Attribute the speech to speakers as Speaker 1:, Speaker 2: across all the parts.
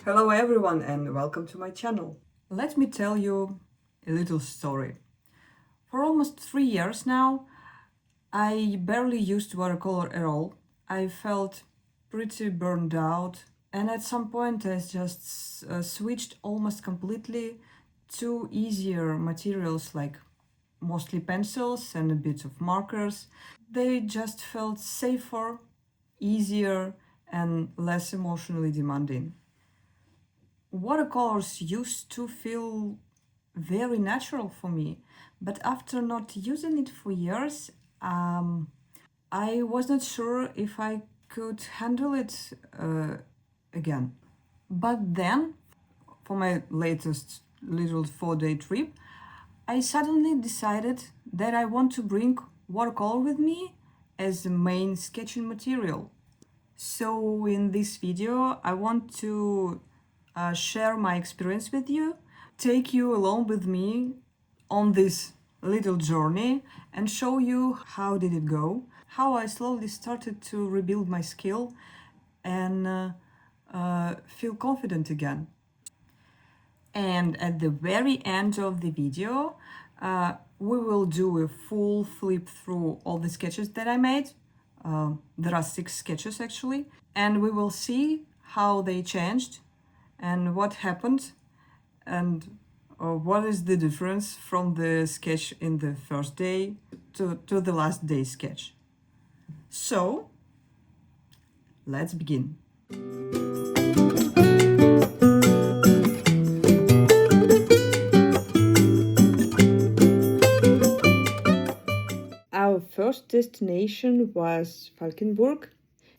Speaker 1: Hello everyone and welcome to my channel. Let me tell you a little story. For almost 3 years now, I barely used watercolor at all. I felt pretty burned out, and at some point I just switched almost completely to easier materials like mostly pencils and a bit of markers. They just felt safer, easier, and less emotionally demanding. Watercolors used to feel very natural for me, but after not using it for years, I was not sure if I could handle it again. But then, for my latest little 4-day trip, I suddenly decided that I want to bring watercolor with me as the main sketching material. So in this video, I want to share my experience with you, take you along with me on this little journey and show you how did it go, how I slowly started to rebuild my skill and feel confident again. And at the very end of the video, we will do a full flip through all the sketches that I made. There are 6 sketches actually, and we will see how they changed and what happened and what is the difference from the sketch in the first day to the last day sketch. So, let's begin. Our first destination was Valkenburg.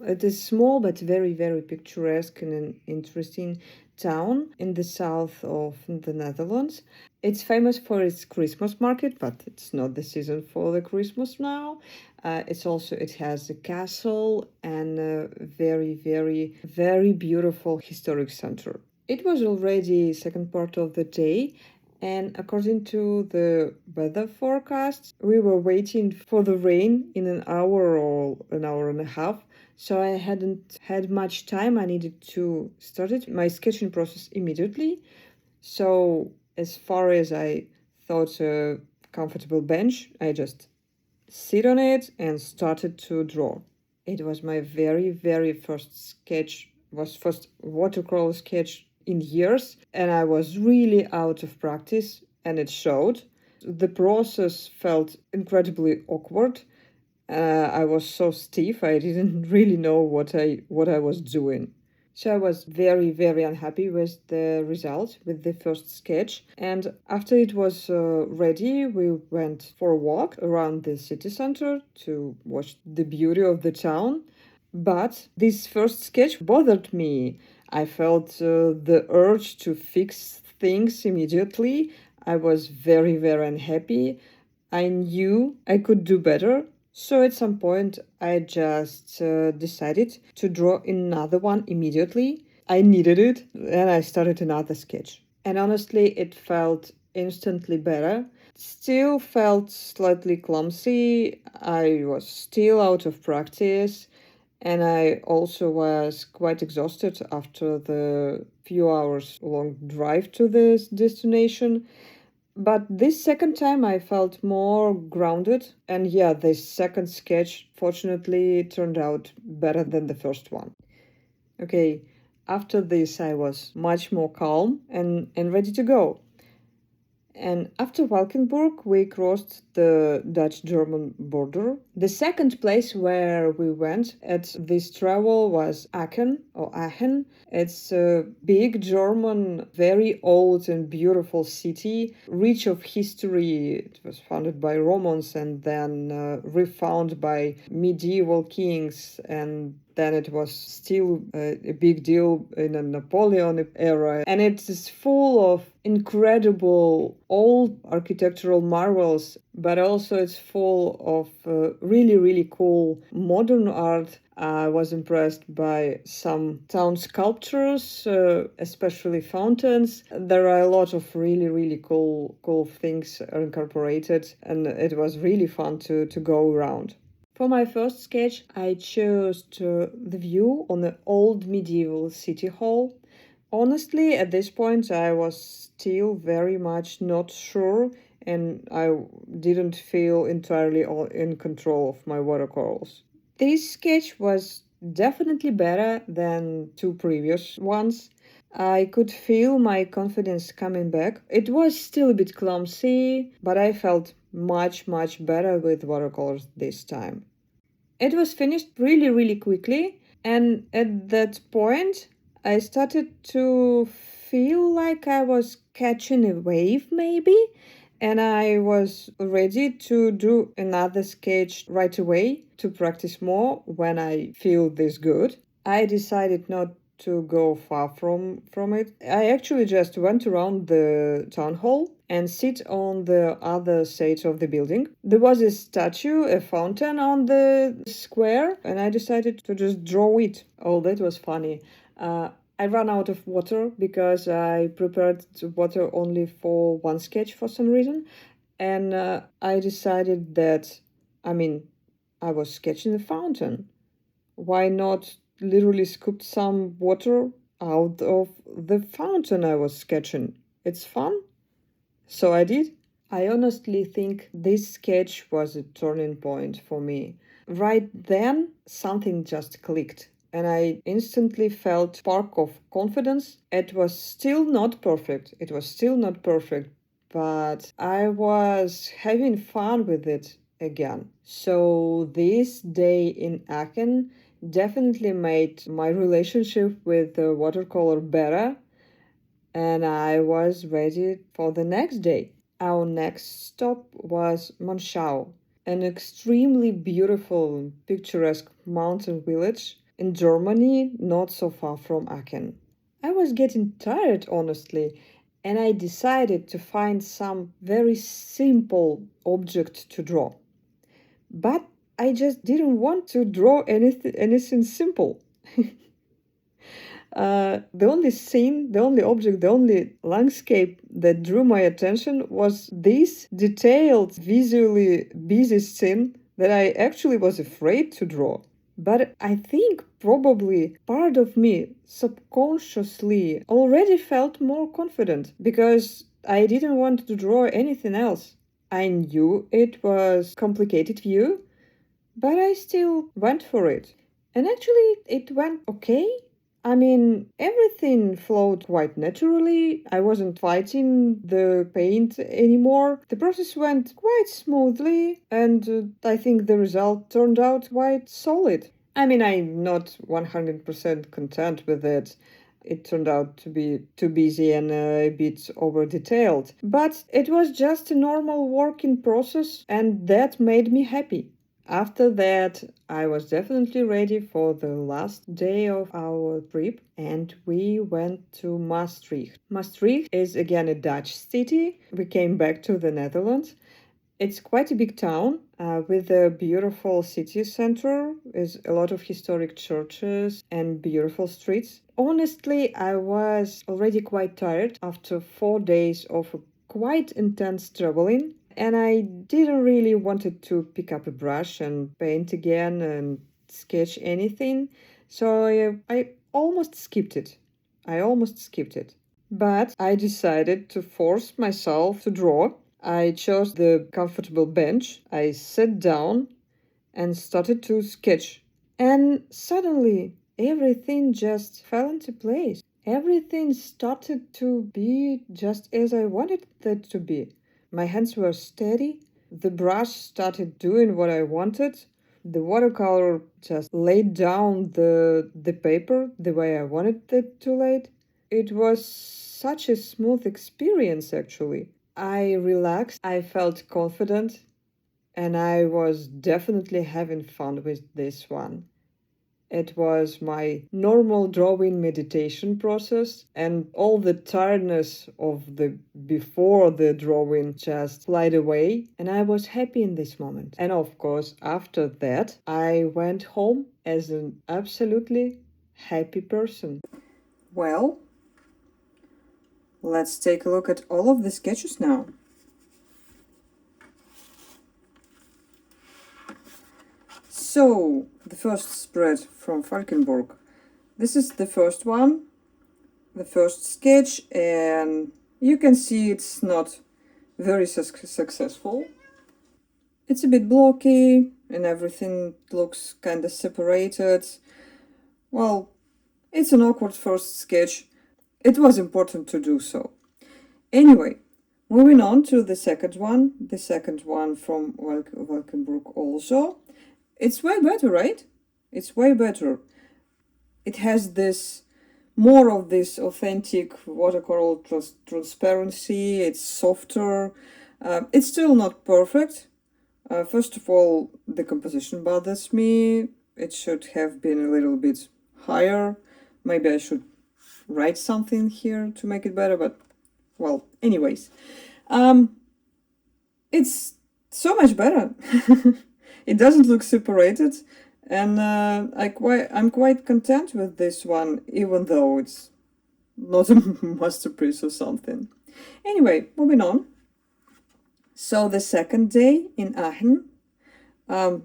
Speaker 1: It is small but very, very picturesque and an interesting town in the south of the Netherlands. It's famous for its Christmas market, but it's not the season for the Christmas now. It has a castle and a very, very, very beautiful historic center. It was already second part of the day, and according to the weather forecast, we were waiting for the rain in an hour or an hour and a half. So I hadn't had much time. I needed to start my sketching process immediately. So as far as I thought a comfortable bench, I just sit on it and started to draw. It was my very, very first watercolor sketch in years, and I was really out of practice, and it showed. The process felt incredibly awkward. I was so stiff, I didn't really know what I was doing. So I was very, very unhappy with the result, with the first sketch. And after it was ready, we went for a walk around the city center to watch the beauty of the town. But this first sketch bothered me. I felt the urge to fix things immediately. I was very, very unhappy. I knew I could do better. So at some point, I just decided to draw another one immediately. I needed it, and I started another sketch. And honestly, it felt instantly better. Still felt slightly clumsy. I was still out of practice. And I also was quite exhausted after the few hours long drive to this destination. But this second time I felt more grounded. And yeah, this second sketch fortunately turned out better than the first one. Okay, after this I was much more calm and ready to go. And after Valkenburg, we crossed the Dutch-German border. The second place where we went at this travel was Aachen. It's a big German, very old and beautiful city, rich of history. It was founded by Romans and then refounded by medieval kings, and then it was still a big deal in the Napoleon era. And it is full of incredible old architectural marvels, but also it's full of really, really cool modern art. I was impressed by some town sculptures, especially fountains. There are a lot of really, really cool things incorporated, and it was really fun to go around. For my first sketch, I chose the view on the old medieval city hall. Honestly, at this point, I was still very much not sure, and I didn't feel entirely in control of my watercolors. This sketch was definitely better than two previous ones. I could feel my confidence coming back. It was still a bit clumsy, but I felt much better with watercolors this time. It was finished really, really quickly, and at that point, I started to feel like I was catching a wave, maybe, and I was ready to do another sketch right away to practice more when I feel this good. I decided not to go far from it. I actually just went around the town hall and sit on the other side of the building. There was a statue, a fountain on the square, and I decided to just draw it. Oh, that was funny. I ran out of water because I prepared the water only for one sketch for some reason. And I decided that, I mean, I was sketching a fountain. Why not literally scoop some water out of the fountain I was sketching? It's fun. So I did. I honestly think this sketch was a turning point for me. Right then, something just clicked, and I instantly felt spark of confidence. It was still not perfect. It was still not perfect, but I was having fun with it again. So this day in Aachen definitely made my relationship with the watercolor better, and I was ready for the next day. Our next stop was Monschau, an extremely beautiful, picturesque mountain village in Germany, not so far from Aachen. I was getting tired, honestly, and I decided to find some very simple object to draw. But I just didn't want to draw anything simple. The only scene, the only object, the only landscape that drew my attention was this detailed, visually busy scene that I actually was afraid to draw. But I think probably part of me subconsciously already felt more confident because I didn't want to draw anything else. I knew it was complicated view, but I still went for it. And actually, it went okay. I mean, everything flowed quite naturally. I wasn't fighting the paint anymore. The process went quite smoothly, and I think the result turned out quite solid. I mean, I'm not 100% content with it. It turned out to be too busy and a bit over detailed. But it was just a normal working process, and that made me happy. After that, I was definitely ready for the last day of our trip, and we went to Maastricht. Maastricht is again a Dutch city. We came back to the Netherlands. It's quite a big town with a beautiful city center, with a lot of historic churches and beautiful streets. Honestly, I was already quite tired after 4 days of quite intense traveling, and I didn't really wanted to pick up a brush and paint again and sketch anything, so I almost skipped it. I almost skipped it. But I decided to force myself to draw. I chose the comfortable bench. I sat down and started to sketch. And suddenly, everything just fell into place. Everything started to be just as I wanted it to be. My hands were steady. The brush started doing what I wanted. The watercolor just laid down the paper the way I wanted it to lay. It was such a smooth experience, actually. I relaxed, I felt confident, and I was definitely having fun with this one. It was my normal drawing meditation process, and all the tiredness of the before the drawing just slid away, and I was happy in this moment. And of course, after that, I went home as an absolutely happy person. Well, let's take a look at all of the sketches now. So, the first spread from Valkenburg. This is the first one. the first sketch, and you can see it's not very successful. It's a bit blocky and everything looks kind of separated. Well, it's an awkward first sketch. It was important to do so. Anyway, moving on to the second one from Valkenburg also. It's way better, right? It's way better. It has this more of this authentic watercolor transparency. It's softer. It's still not perfect. First of all, the composition bothers me. It should have been a little bit higher. Maybe I should write something here to make it better, but well, anyways. It's so much better. It doesn't look separated, and I'm quite content with this one, even though it's not a masterpiece or something. Anyway, moving on. So the second day in Aachen,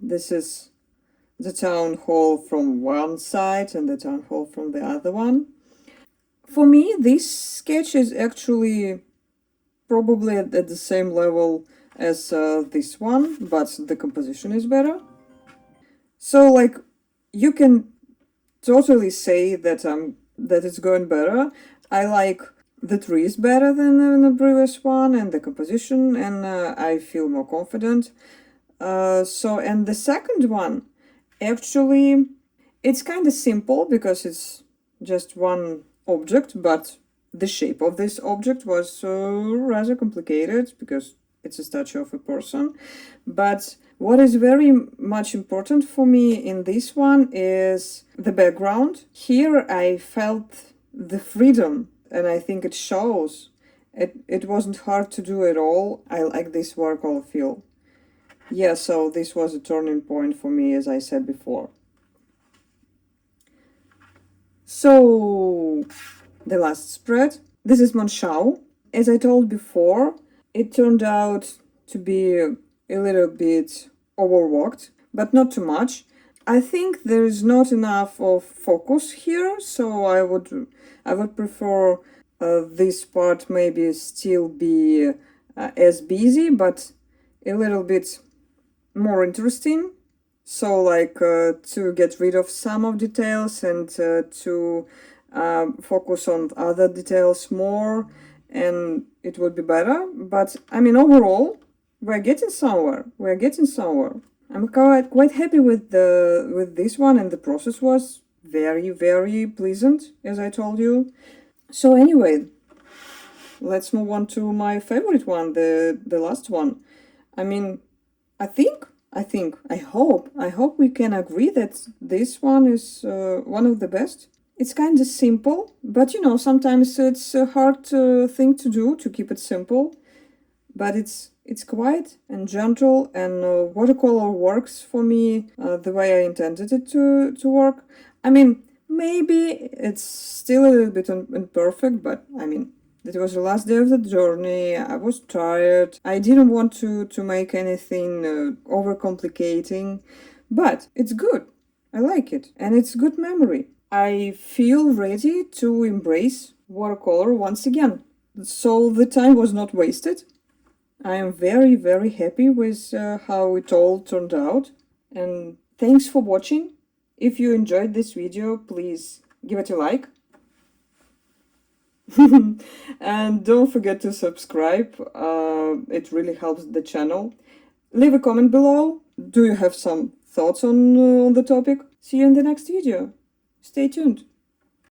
Speaker 1: this is the town hall from one side and the town hall from the other one. For me, this sketch is actually probably at the same level as this one, but the composition is better. So, like, you can totally say that that it's going better. I like the trees better than the previous one, and the composition, and I feel more confident. And the second one, actually, it's kind of simple because it's just one object, but the shape of this object was rather complicated because it's a statue of a person. But what is very much important for me in this one is the background. Here I felt the freedom, and I think it shows. It wasn't hard to do at all. I like this watercolor feel. Yeah, so this was a turning point for me, as I said before. So, the last spread. This is Monschau. As I told before, it turned out to be a little bit overworked, but not too much. I think there is not enough of focus here, so I would prefer this part maybe still be as busy, but a little bit more interesting. So like to get rid of some of details and to focus on other details more, and it would be better. But I mean, overall, we're getting somewhere. I'm quite happy with this one, and the process was very, very pleasant, as I told you. So anyway, let's move on to my favorite one, the last one. I mean, I hope we can agree that this one is one of the best. It's kind of simple, but you know, sometimes it's a hard thing to do, to keep it simple. But it's quiet and gentle, and watercolor works for me the way I intended it to work. I mean, maybe it's still a little bit imperfect, but I mean, it was the last day of the journey. I was tired. I didn't want to make anything overcomplicating, but it's good. I like it, and it's good memory. I feel ready to embrace watercolor once again. So the time was not wasted. I am very, very happy with how it all turned out. And thanks for watching. If you enjoyed this video, please give it a like. And don't forget to subscribe. It really helps the channel. Leave a comment below. Do you have some thoughts on the topic? See you in the next video. Stay tuned.